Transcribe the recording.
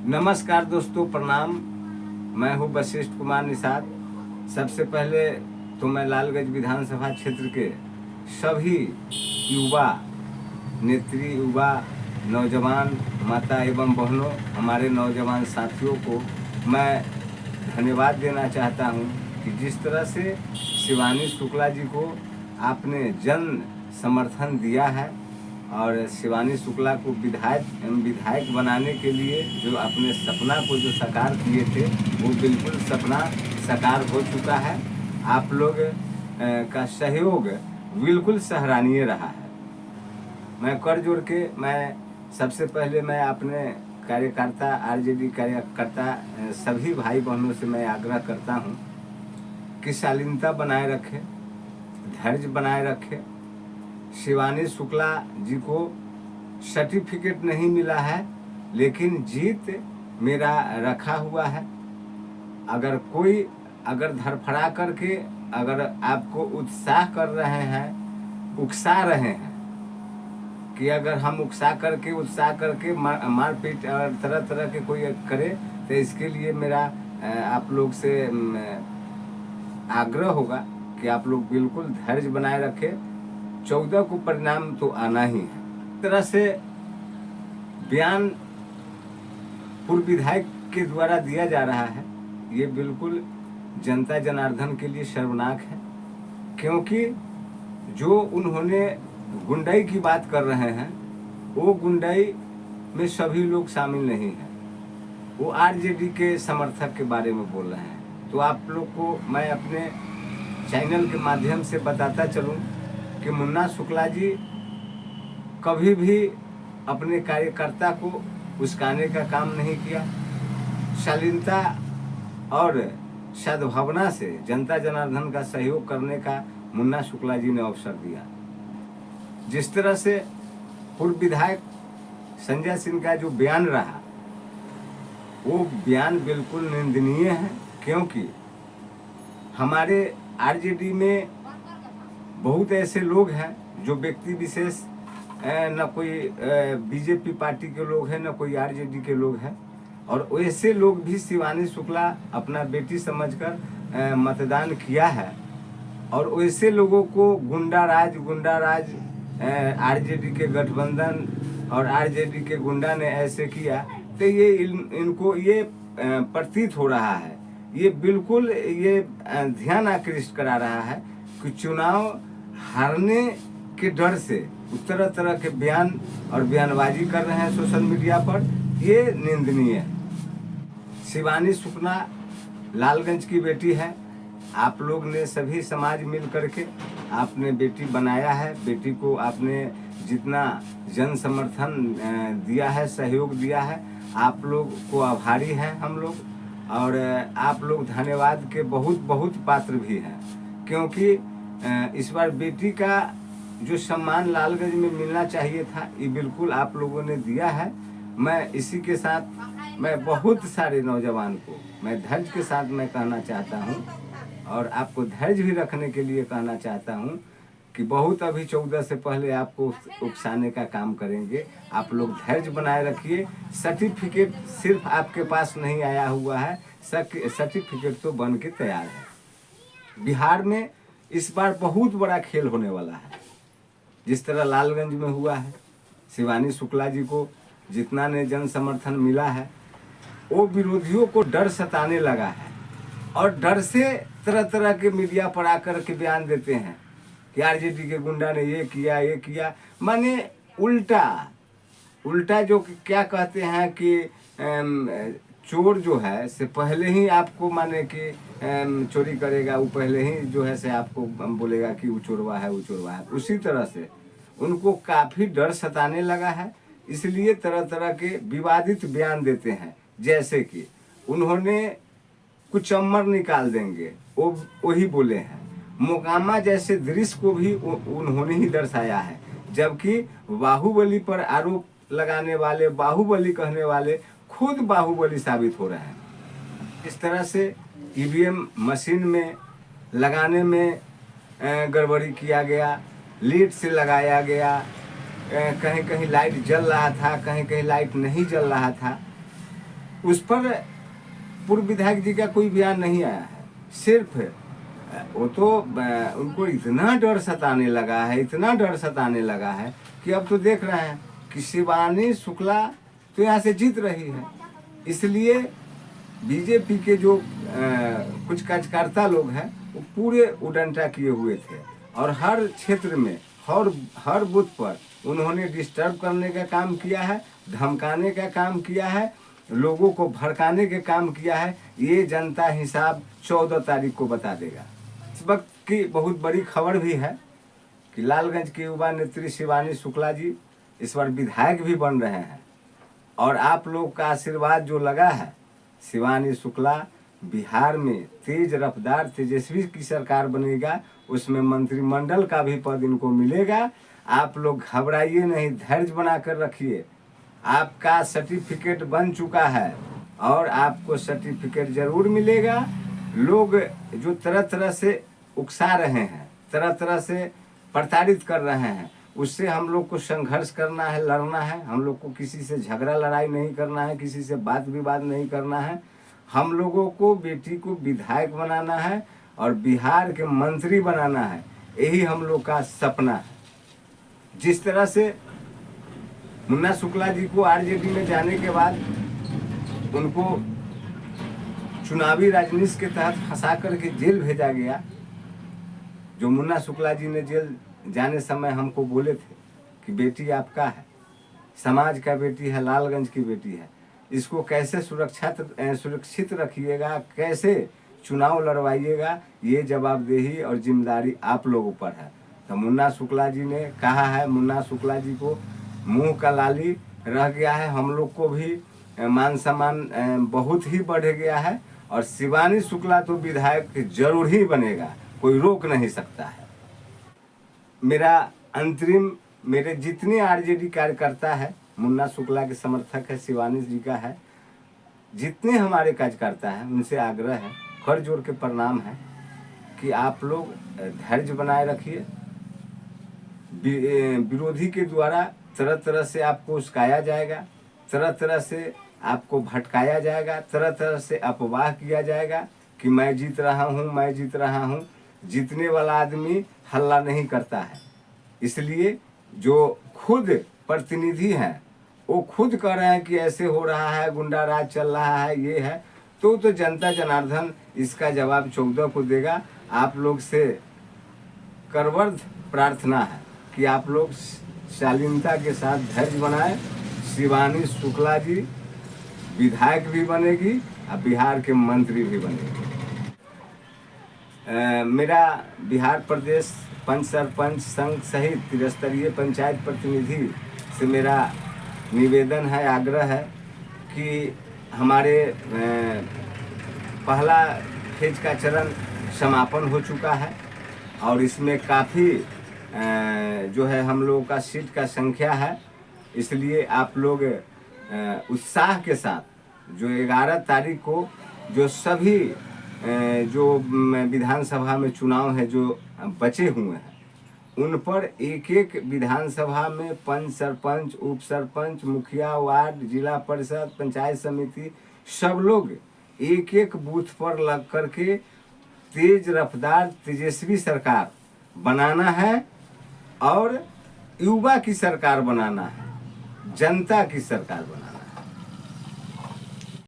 नमस्कार दोस्तों, प्रणाम। मैं हूं वशिष्ठ कुमार निषाद। सबसे पहले तो मैं लालगंज विधानसभा क्षेत्र के सभी युवा नेत्री, युवा नौजवान माता एवं बहनों, हमारे नौजवान साथियों को मैं धन्यवाद देना चाहता हूं कि जिस तरह से शिवानी शुक्ला जी को आपने जन समर्थन दिया है और शिवानी शुक्ला को विधायक बनाने के लिए जो अपने सपना को जो साकार किए थे वो बिल्कुल सपना साकार हो चुका है। आप लोग का सहयोग बिल्कुल सराहनीय रहा है। मैं कर जोड़ के सबसे पहले मैं अपने कार्यकर्ता, आरजेडी कार्यकर्ता सभी भाई बहनों से मैं आग्रह करता हूं कि शालीनता बनाए रखें, धैर्य बनाए रखें। शिवानी शुक्ला जी को सर्टिफिकेट नहीं मिला है, लेकिन जीत मेरा रखा हुआ है। अगर धड़फड़ा करके अगर आपको उत्साह कर रहे हैं, उकसा रहे हैं कि अगर हम उत्साह करके मारपीट और तरह तरह के कोई करे, तो इसके लिए मेरा आप लोग से आग्रह होगा कि आप लोग बिल्कुल धैर्य बनाए रखें। 14 को परिणाम तो आना ही है। इस तरह से बयान पूर्व विधायक के द्वारा दिया जा रहा है, ये बिल्कुल जनता जनार्दन के लिए शर्मनाक है, क्योंकि जो उन्होंने गुंडाई की बात कर रहे हैं वो गुंडाई में सभी लोग शामिल नहीं हैं। वो आरजेडी के समर्थक के बारे में बोल रहे हैं। तो आप लोग को मैं अपने चैनल के माध्यम से बताता चलूं कि मुन्ना शुक्ला जी कभी भी अपने कार्यकर्ता को उस्काने का काम नहीं किया। शालीनता और सद्भावना से जनता जनार्दन का सहयोग करने का मुन्ना शुक्ला जी ने अवसर दिया। जिस तरह से पूर्व विधायक संजय सिंह का जो बयान रहा, वो बयान बिल्कुल निंदनीय है, क्योंकि हमारे आरजेडी में बहुत ऐसे लोग हैं जो व्यक्ति विशेष न कोई बीजेपी पार्टी के लोग हैं, न कोई आरजेडी के लोग हैं, और वैसे लोग भी शिवानी शुक्ला अपना बेटी समझकर मतदान किया है। और वैसे लोगों को गुंडा राज आरजेडी के गठबंधन और आरजेडी के गुंडा ने ऐसे किया, तो ये इनको ये प्रतीत हो रहा है, ये बिल्कुल ये ध्यान आकृष्ट करा रहा है कि चुनाव हारने के डर से तरह तरह के बयान और बयानबाजी कर रहे हैं सोशल मीडिया पर। ये निंदनीय है। शिवानी शुक्ला लालगंज की बेटी है। आप लोग ने सभी समाज मिल करके आपने बेटी बनाया है। बेटी को आपने जितना जन समर्थन दिया है, सहयोग दिया है, आप लोग को आभारी हैं हम लोग। और आप लोग धन्यवाद के बहुत बहुत पात्र भी हैं, क्योंकि इस बार बेटी का जो सम्मान लालगंज में मिलना चाहिए था, ये बिल्कुल आप लोगों ने दिया है। मैं इसी के साथ मैं बहुत सारे नौजवान को मैं धैर्य के साथ मैं कहना चाहता हूँ, और आपको धैर्य भी रखने के लिए कहना चाहता हूँ कि बहुत अभी 14 से पहले आपको उकसाने का काम करेंगे। आप लोग धैर्य बनाए रखिए। सर्टिफिकेट सिर्फ आपके पास नहीं आया हुआ है, सर्टिफिकेट तो बन के तैयार है। बिहार में इस बार बहुत बड़ा खेल होने वाला है। जिस तरह लालगंज में हुआ है, शिवानी शुक्ला जी को जितना ने जन समर्थन मिला है, वो विरोधियों को डर सताने लगा है, और डर से तरह तरह के मीडिया पर आकर के बयान देते हैं कि आरजेडी के गुंडा ने ये किया। माने उल्टा जो क्या कहते हैं कि चोर जो है से पहले ही आपको माने कि चोरी करेगा, वो पहले ही जो है से आपको बोलेगा कि वो चोरवा है। उसी तरह से उनको काफ़ी डर सताने लगा है, इसलिए तरह तरह के विवादित बयान देते हैं। जैसे कि उन्होंने कुछ अमर निकाल देंगे, वो वही बोले हैं। मोकामा जैसे दृश्य को भी उन्होंने ही दर्शाया है, जबकि बाहुबली पर आरोप लगाने वाले, बाहुबली कहने वाले खुद बाहुबली साबित हो रहे हैं। इस तरह से ईवीएम मशीन में लगाने में गड़बड़ी किया गया, लीड से लगाया गया, कहीं कहीं लाइट जल रहा था, कहीं कहीं लाइट नहीं जल रहा था। उस पर पूर्व विधायक जी का कोई बयान नहीं आया है। सिर्फ वो तो उनको इतना डर सताने लगा है, इतना डर सताने लगा है कि अब तो देख रहे हैं कि शिवानी शुक्ला तो यहाँ से जीत रही है। इसलिए बीजेपी के जो कुछ कार्यकर्ता लोग हैं वो पूरे उडंटा किए हुए थे और हर क्षेत्र में हर बूथ पर उन्होंने डिस्टर्ब करने का काम किया है, धमकाने का काम किया है, लोगों को भड़काने के काम किया है। ये जनता हिसाब 14 तारीख को बता देगा। इस वक्त की बहुत बड़ी खबर भी है कि लालगंज की युवा नेत्री शिवानी शुक्ला जी इस बार विधायक भी बन रहे हैं और आप लोग का आशीर्वाद जो लगा है, शिवानी शुक्ला बिहार में तेज रफ्तार तेजस्वी की सरकार बनेगा, उसमें मंत्रिमंडल का भी पद इनको मिलेगा। आप लोग घबराइए नहीं, धैर्य बनाकर रखिए। आपका सर्टिफिकेट बन चुका है और आपको सर्टिफिकेट जरूर मिलेगा। लोग जो तरह तरह से उकसा रहे हैं, तरह तरह से प्रताड़ित कर रहे हैं, उससे हम लोग को संघर्ष करना है, लड़ना है। हम लोग को किसी से झगड़ा लड़ाई नहीं करना है, किसी से बात विवाद नहीं करना है। हम लोगों को बेटी को विधायक बनाना है और बिहार के मंत्री बनाना है। यही हम लोग का सपना है। जिस तरह से मुन्ना शुक्ला जी को आरजेडी में जाने के बाद उनको चुनावी राजनीति के तहत फंसा करके जेल भेजा गया, जो मुन्ना शुक्ला जी ने जेल जाने समय हमको बोले थे कि बेटी आपका है, समाज का बेटी है, लालगंज की बेटी है, इसको कैसे सुरक्षित रखिएगा, कैसे चुनाव लड़वाइएगा, ये जवाबदेही और जिम्मेदारी आप लोगों पर है। तो मुन्ना शुक्ला जी ने कहा है, मुन्ना शुक्ला जी को मुंह का लाली रह गया है, हम लोग को भी मान सम्मान बहुत ही बढ़ गया है और शिवानी शुक्ला तो विधायक जरूर ही बनेगा, कोई रोक नहीं सकता है। मेरे जितने आरजेडी कार्यकर्ता है मुन्ना शुक्ला के समर्थक है, शिवानी जी का है, जितने हमारे कार्यकर्ता हैं उनसे आग्रह है, कर जोड़ के प्रणाम है कि आप लोग धैर्य बनाए रखिए। विरोधी के द्वारा तरह तरह से आपको उस्काया जाएगा, तरह तरह से आपको भटकाया जाएगा, तरह तरह से अफवाह किया जाएगा कि मैं जीत रहा हूँ, मैं जीत रहा हूँ। जीतने वाला आदमी हल्ला नहीं करता है। इसलिए जो खुद प्रतिनिधि हैं वो खुद कह रहे हैं कि ऐसे हो रहा है, गुंडा राज चल रहा है, ये है, तो जनता जनार्दन इसका जवाब 14 को देगा। आप लोग से करवर्ध प्रार्थना है कि आप लोग शालीनता के साथ धैर्य बनाएं। शिवानी शुक्ला जी विधायक भी बनेगी और बिहार के मंत्री भी बनेगी। मेरा बिहार प्रदेश पंच सरपंच संघ सहित त्रिस्तरीय पंचायत प्रतिनिधि से मेरा निवेदन है, आग्रह है कि हमारे पहला फेज का चरण समापन हो चुका है और इसमें काफ़ी जो है हम लोगों का सीट का संख्या है। इसलिए आप लोग उत्साह के साथ जो 11 तारीख को जो सभी जो विधानसभा में चुनाव है जो बचे हुए हैं उन पर एक एक विधानसभा में पंच सरपंच, उप सरपंच, मुखिया, वार्ड, जिला परिषद, पंचायत समिति सब लोग एक एक बूथ पर लग करके तेज रफ्तार तेजस्वी सरकार बनाना है और युवा की सरकार बनाना है, जनता की सरकार बनाना है।